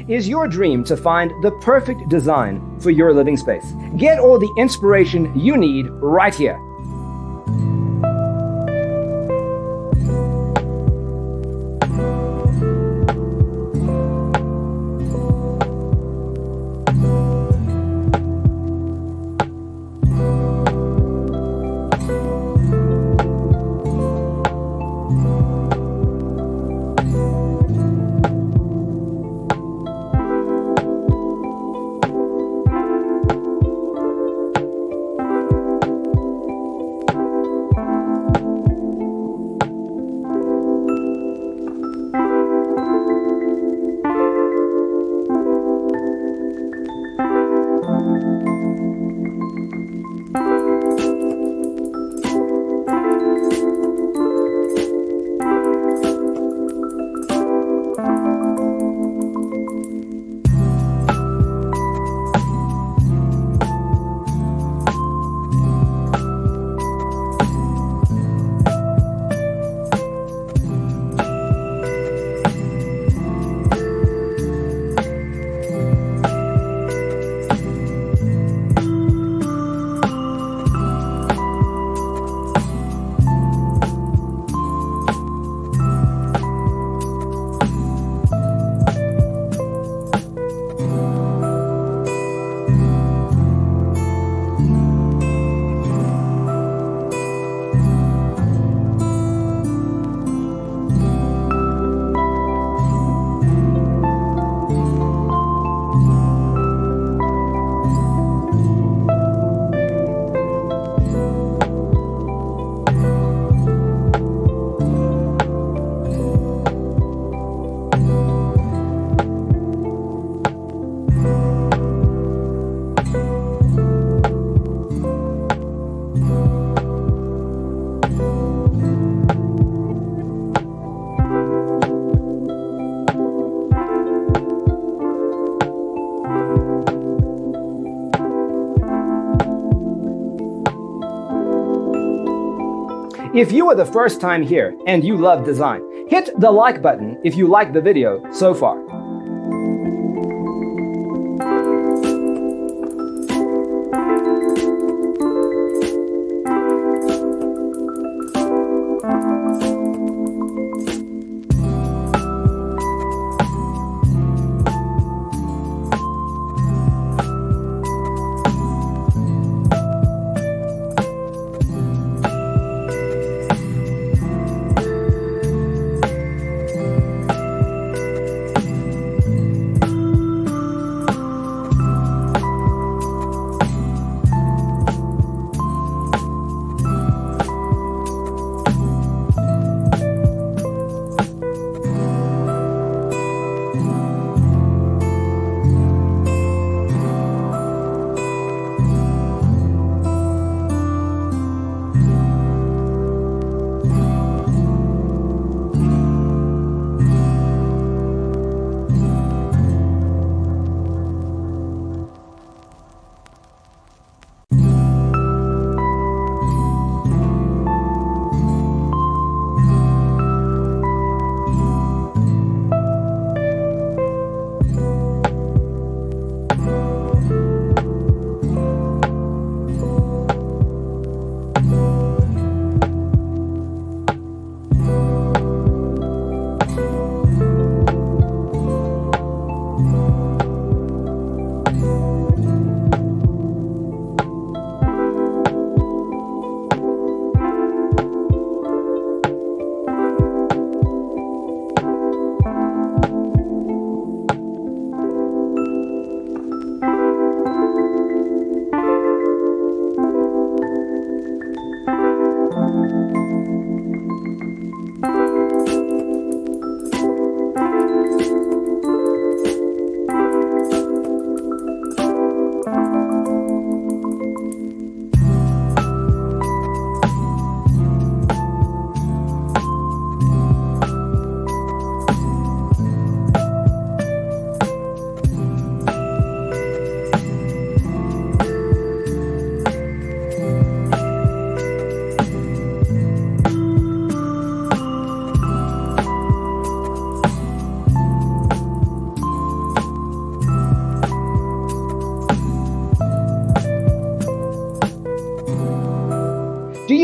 Is your dream to find the perfect design for your living space? Get all the inspiration you need right here. If you are the first time here and you love design, hit the like button if you like the video so far.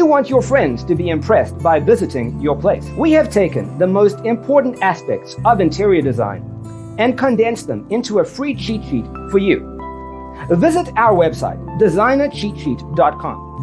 you want your friends to be impressed by visiting your place. We have taken the most important aspects of interior design and condensed them into a free cheat sheet for you. Visit our website, designercheatsheet.com.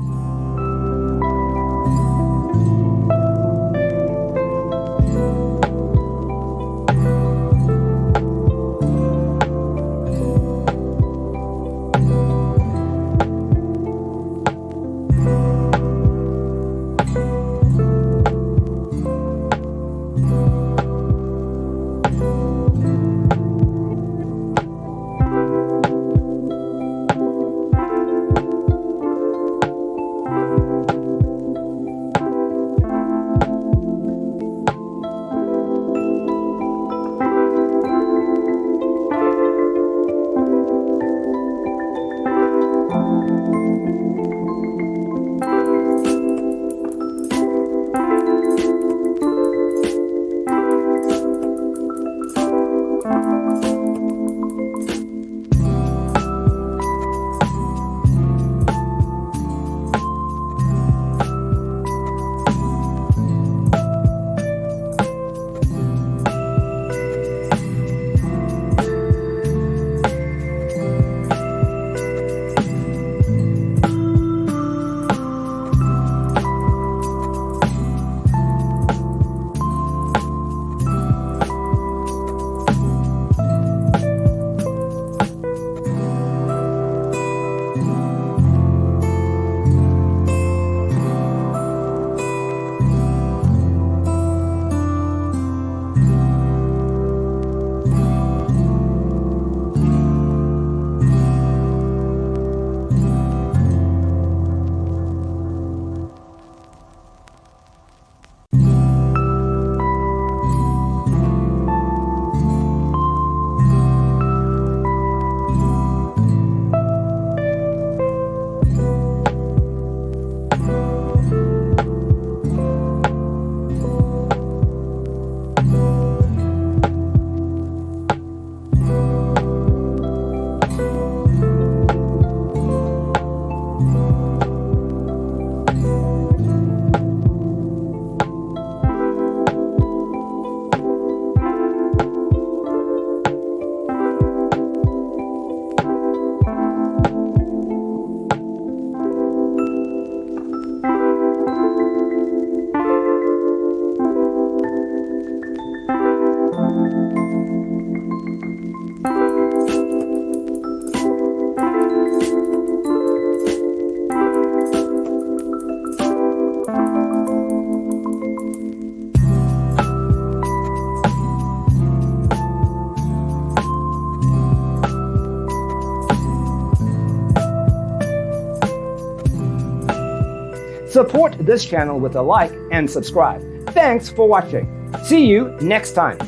Support this channel with a like and subscribe. Thanks for watching. See you next time.